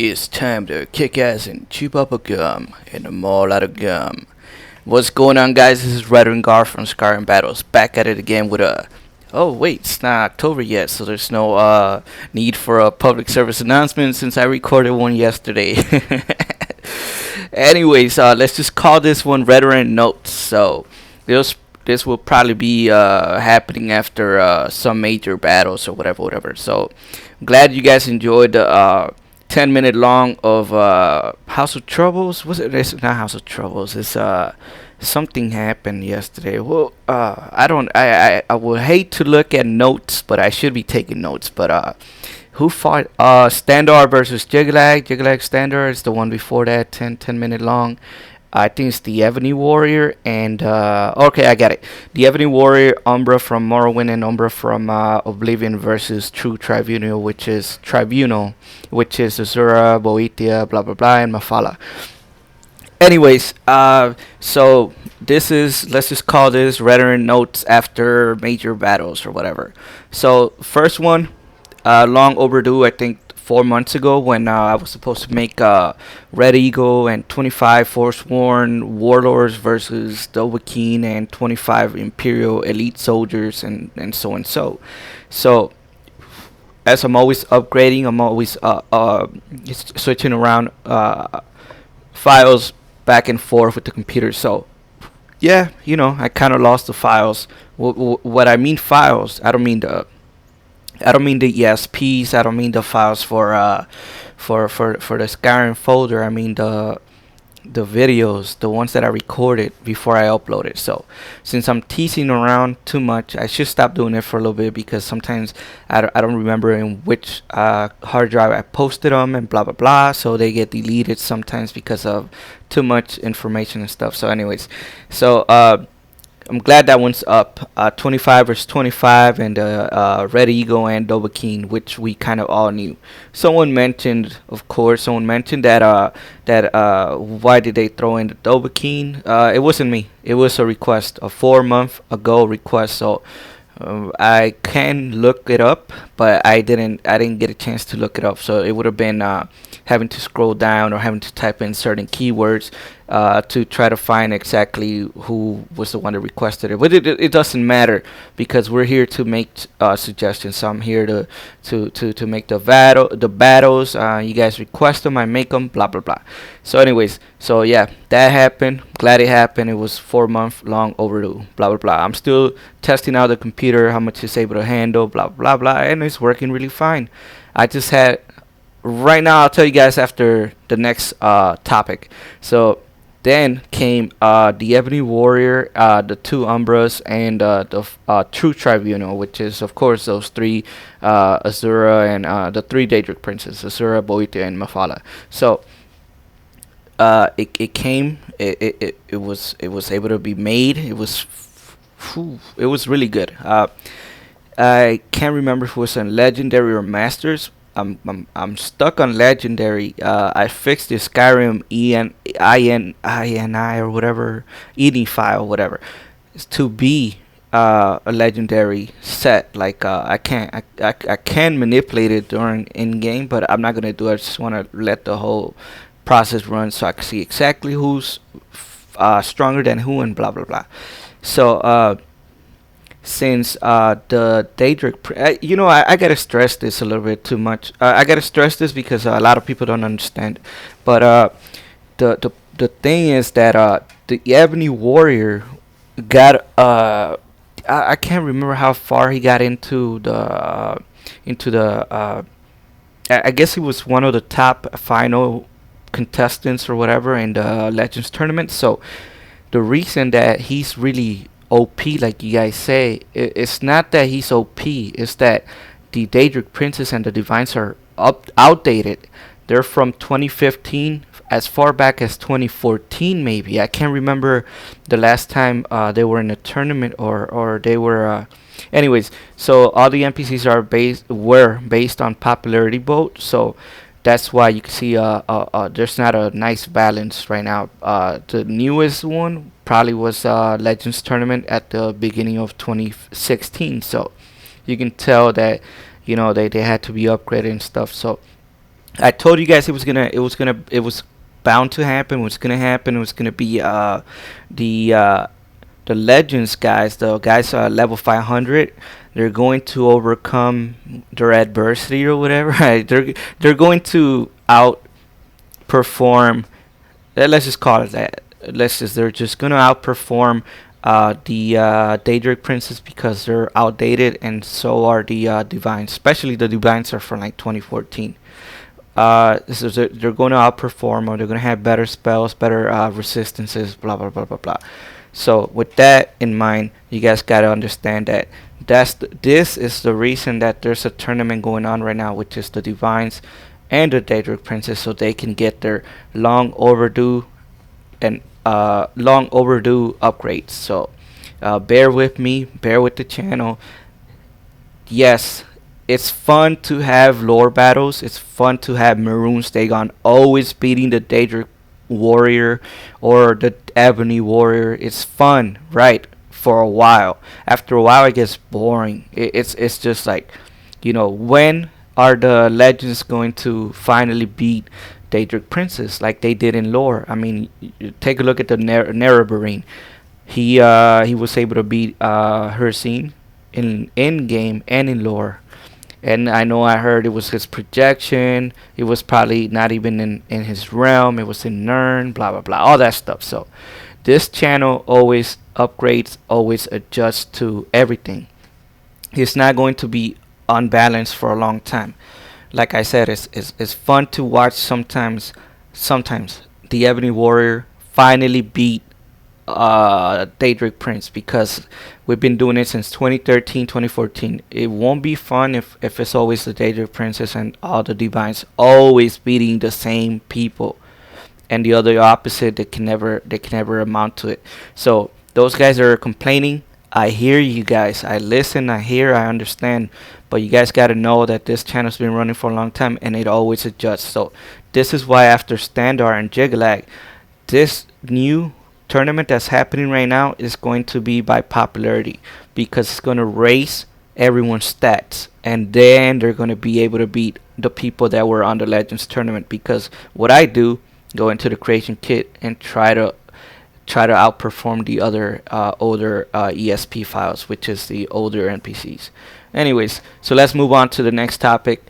It's time to kick ass and chew up a gum and a mall out of gum. What's going on, guys? This is Redoran from Skyrim Battles, back at it again with a. Oh wait, it's not October yet, so there's no need for a public service announcement since I recorded one yesterday. Anyways, let's just call this one Redoran Notes. So this will probably be happening after some major battles or whatever. So I'm glad you guys enjoyed the 10-minute long of House of Troubles. Was it? It's not House of Troubles. It's something happened yesterday. Well, I don't. I would hate to look at notes, but I should be taking notes. But who fought? Standard versus Jiglag. Jiglag Standard is the one before that. 10 minute long. I think it's the Ebony Warrior and okay, I got it. The Ebony Warrior, Umbra from Morrowind and Umbra from Oblivion versus True Tribunal, which is Azura, Boetia, blah blah blah, and Mafala. Anyways, so this is, let's just call this Redoran Notes after major battles or whatever. So first one, long overdue. I think 4 months ago when I was supposed to make Red Eagle and 25 Forsworn Warlords versus Dovahkiin and 25 Imperial Elite Soldiers and so and so. So as I'm always upgrading, I'm always switching around files back and forth with the computer. So yeah, I kind of lost the files. What I mean files, I don't mean the ESPs. I don't mean the files for the Skyrim folder. I mean the videos, the ones that I recorded before I uploaded. So since I'm teasing around too much, I should stop doing it for a little bit because sometimes I don't remember in which hard drive I posted them and blah blah blah. So they get deleted sometimes because of too much information and stuff. So anyways, so I'm glad that one's up. 25 versus 25 and Red Eagle and Dovahkiin, which we kind of all knew. Someone mentioned that why did they throw in the Dovahkiin? It wasn't me. It was a request, a 4 month ago request. So I can look it up, but I didn't get a chance to look it up. So it would have been having to scroll down or having to type in certain keywords to try to find exactly who was the one that requested it. But it doesn't matter because we're here to make suggestions. So I'm here to make the battles. You guys request them, I make them. Blah blah blah. So anyways, so yeah, that happened. Glad it happened. It was 4 month long overdue. Blah blah blah. I'm still testing out the computer, how much it's able to handle. Blah blah blah, and it's working really fine. I just had right now. I'll tell you guys after the next topic. So then came the Ebony Warrior, the two Umbras, and the True Tribunal, which is of course those three, Azura and the three Daedric princes, Azura, Boetia, and Mafala. So it came. It was able to be made. It was really good. I can't remember if it was on Legendary or Masters. I'm stuck on Legendary. I fixed the Skyrim INI or whatever, ENI file, whatever. It's to be a Legendary set. Like I can manipulate it during in game, but I'm not gonna do it. I just want to let the whole process run so I can see exactly who's stronger than who and blah blah blah. So since the Daedric, I gotta stress this a little bit too much. I gotta stress this because a lot of people don't understand. But the thing is that the Ebony Warrior got I can't remember how far he got into the I guess he was one of the top final contestants or whatever in the Legends tournament. So the reason that he's really OP, like you guys say, it's not that he's OP. It's that the Daedric princes and the divines are outdated. They're from 2015, as far back as 2014, maybe. I can't remember the last time they were in a tournament or they were. Anyways, so all the NPCs were based on popularity vote. So that's why you can see there's not a nice balance right now. The newest one probably was Legends tournament at the beginning of 2016. So you can tell that they had to be upgraded and stuff. So I told you guys it was bound to happen. It was gonna happen. It was gonna be the uh, the legends guys, the guys level 500. They're going to overcome their adversity or whatever. Right? They're going to outperform. Let's just call it that. They're just gonna outperform the Daedric princes because they're outdated, and so are the divines. Especially the divines are from like 2014. This is they're going to outperform, or they're going to have better spells, better resistances, blah blah blah blah blah. So with that in mind, you guys got to understand that this is the reason that there's a tournament going on right now, which is the divines and the Daedric princes, so they can get their long overdue and long overdue upgrades. So bear with me, bear with the channel. Yes, it's fun to have lore battles. It's fun to have Maroon Stagon always beating the Daedric warrior or the Ebony warrior. It's fun, right? For a while. After a while, it gets boring. It's just like, when are the legends going to finally beat Daedric princes like they did in lore? I mean, take a look at the Nerebarine. He was able to beat Hercene in game and in lore. And I know I heard it was his projection. It was probably not even in his realm. It was in Nern, blah, blah, blah, all that stuff. So this channel always upgrades, always adjusts to everything. It's not going to be unbalanced for a long time. Like I said, it's fun to watch sometimes the Ebony Warrior finally beat Daedric Prince, because we've been doing it since 2013, 2014. It won't be fun if it's always the Daedric Princess and all the divines always beating the same people, and the other opposite, they can never amount to it. So those guys are complaining. I hear you guys. I listen, I hear, I understand. But you guys got to know that this channel's been running for a long time, and it always adjusts. So this is why after Standard and Jiggalag, this new tournament that's happening right now is going to be by popularity, because it's going to raise everyone's stats, and then they're going to be able to beat the people that were on the Legends tournament. Because what I do, go into the creation kit and try to outperform the other older ESP files, which is the older NPCs. Anyways, so let's move on to the next topic,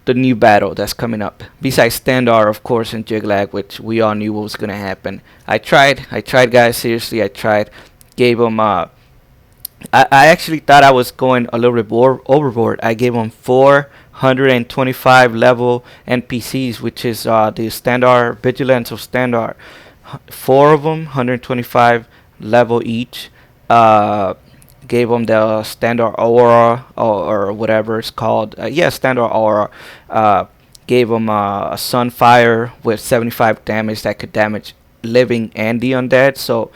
the new battle that's coming up. Besides Standar, of course, and Jiglag, which we all knew what was gonna happen. I tried, guys. Seriously, I tried. Gave them. I actually thought I was going a little bit overboard. I gave them 425 level NPCs, which is the Standar Vigilance of Standar. 4 of them, 125 level each. Gave them the Standard Aura, or whatever it's called. Standard Aura. Gave them a Sunfire with 75 damage that could damage living and the undead. So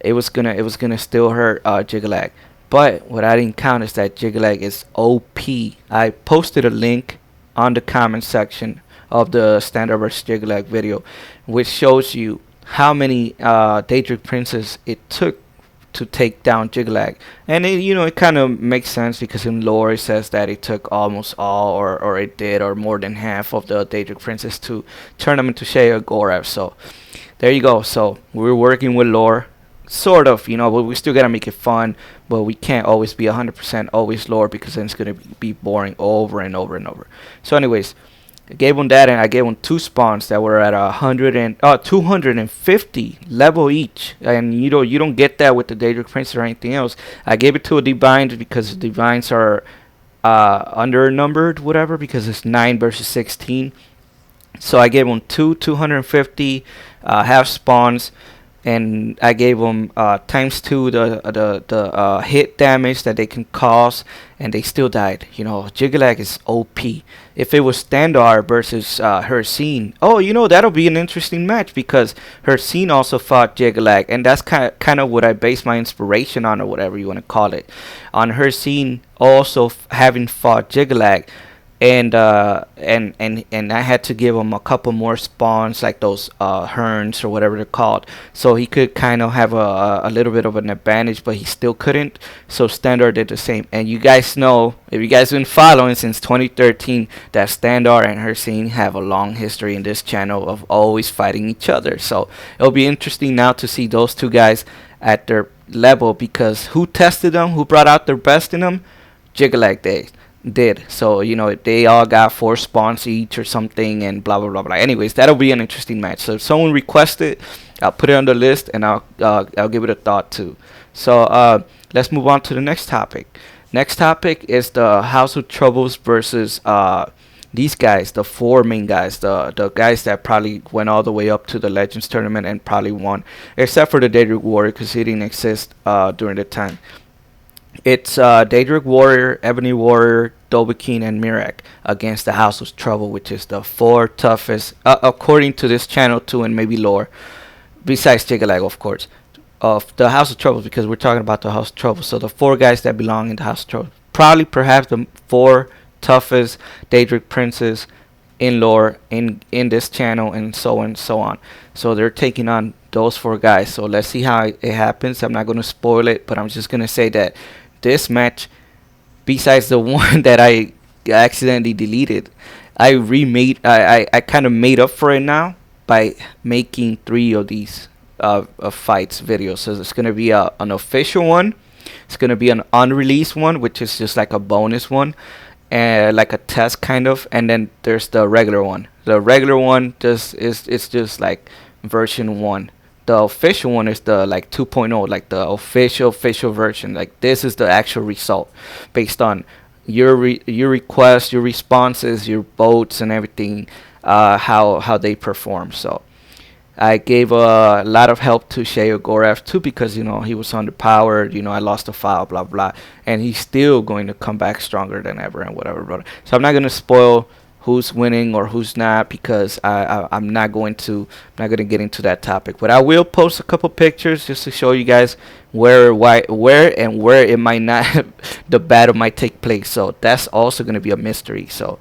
it was gonna still hurt Jiggalag. But what I didn't count is that Jiggalag is OP. I posted a link on the comment section of the Standard vs Jiggalag video, which shows you how many Daedric princes it took to take down Jiggalag. And it kind of makes sense, because in lore it says that it took almost all, or it did, or more than half of the Daedric princes to turn them into Shea or Gorev. So there you go. So we're working with lore, sort of, but we still gotta make it fun. But we can't always be 100% always lore, because then it's gonna be boring over and over and over. So anyways, I gave them that, and I gave them 2 spawns that were at 250 level each, and you don't get that with the Daedric Prince or anything else. I gave it to a Divines because the Divines are undernumbered, whatever, because it's 9 versus 16. So I gave them 250 half spawns, and I gave them ×2 the hit damage that they can cause, and they still died. Jiggalag is OP. If it was Standard versus Hercene, that'll be an interesting match, because Hercene also fought Jiggalag, and that's kind of what I base my inspiration on, or whatever you want to call it, on Hercene also having fought Jiggalag. and I had to give him a couple more spawns, like those herns or whatever they're called, so he could kind of have a little bit of an advantage, but he still couldn't. So Standard did the same. And you guys know, if you guys been following since 2013, that Standard and Hercene have a long history in this channel of always fighting each other. So it'll be interesting now to see those two guys at their level, because who tested them, who brought out their best in them? Jiggalag did. So they all got 4 spawns each or something, and blah blah blah blah. Anyways, that'll be an interesting match. So if someone requests it, I'll put it on the list, and I'll give it a thought too. So let's move on to the next topic. Next topic is the House of Troubles versus these guys, the 4 main guys, the guys that probably went all the way up to the Legends tournament and probably won, except for the Daedric Warrior, because he didn't exist during the time. It's Daedric Warrior, Ebony Warrior, Dovahkiin, and Mirac against the House of Trouble, which is the 4 toughest, according to this channel too, and maybe lore, besides Jiggalag, of course, of the House of Trouble, because we're talking about the House of Trouble. So the 4 guys that belong in the House of Trouble, probably perhaps the 4 toughest Daedric princes in lore in this channel, and so on and so on. So they're taking on those 4 guys. So let's see how it happens. I'm not going to spoil it, but I'm just going to say that this match, besides the one that I accidentally deleted, I kind of made up for it now by making 3 of these fights videos. So it's going to be an official one, it's going to be an unreleased one, which is just like a bonus one, and like a test kind of, and then there's the regular one. The regular one it's just like version 1. The official one is the like 2.0, like the official version. Like this is the actual result based on your requests, your responses, your votes, and everything, how they perform. So I gave a lot of help to Sheo Gorev too, because he was underpowered. I lost a file, blah blah, and he's still going to come back stronger than ever and whatever. So I'm not gonna spoil who's winning or who's not, because I'm not going to get into that topic. But I will post a couple pictures just to show you guys where it might not the battle might take place. So that's also going to be a mystery. So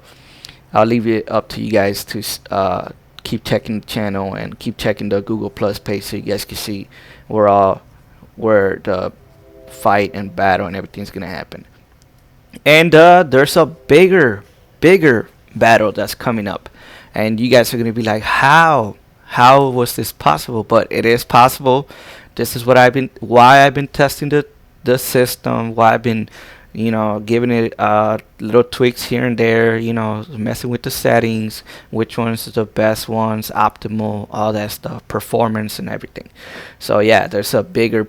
I'll leave it up to you guys to keep checking the channel and keep checking the Google Plus page, so you guys can see where the fight and battle and everything's gonna happen. And there's a bigger battle that's coming up, and you guys are gonna be like, how was this possible? But it is possible. This is why I've been testing the system, why I've been giving it little tweaks here and there, messing with the settings, which ones are the best ones, optimal, all that stuff, performance and everything. So yeah, there's a bigger,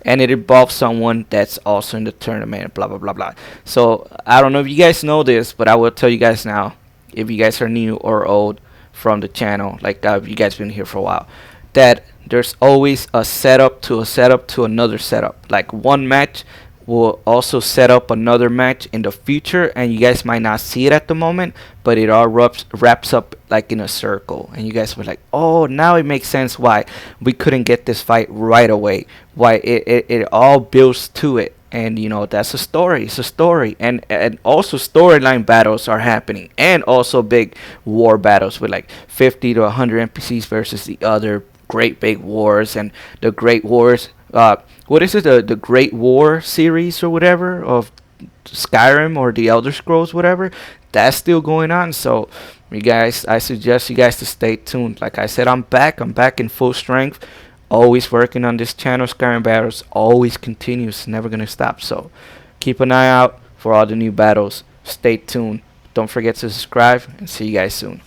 and it involves someone that's also in the tournament, blah blah blah blah. So I don't know if you guys know this, but I will tell you guys now, if you guys are new or old from the channel, like if you guys been here for a while, that there's always a setup to another setup. Like one match will also set up another match in the future, and you guys might not see it at the moment, but it all wraps up like in a circle, and you guys were like, oh, now it makes sense why we couldn't get this fight right away, why it all builds to it. And that's a story. It's a story, and also storyline battles are happening, and also big war battles with like 50 to 100 NPCs versus the other great big wars. And the great wars, what is it, the Great War series or whatever of Skyrim or the Elder Scrolls, whatever, that's still going on. So you guys, I suggest you guys to stay tuned. Like I said, I'm back in full strength, always working on this channel. Skyrim Battles always continues, never gonna stop. So keep an eye out for all the new battles. Stay tuned, don't forget to subscribe, and see you guys soon.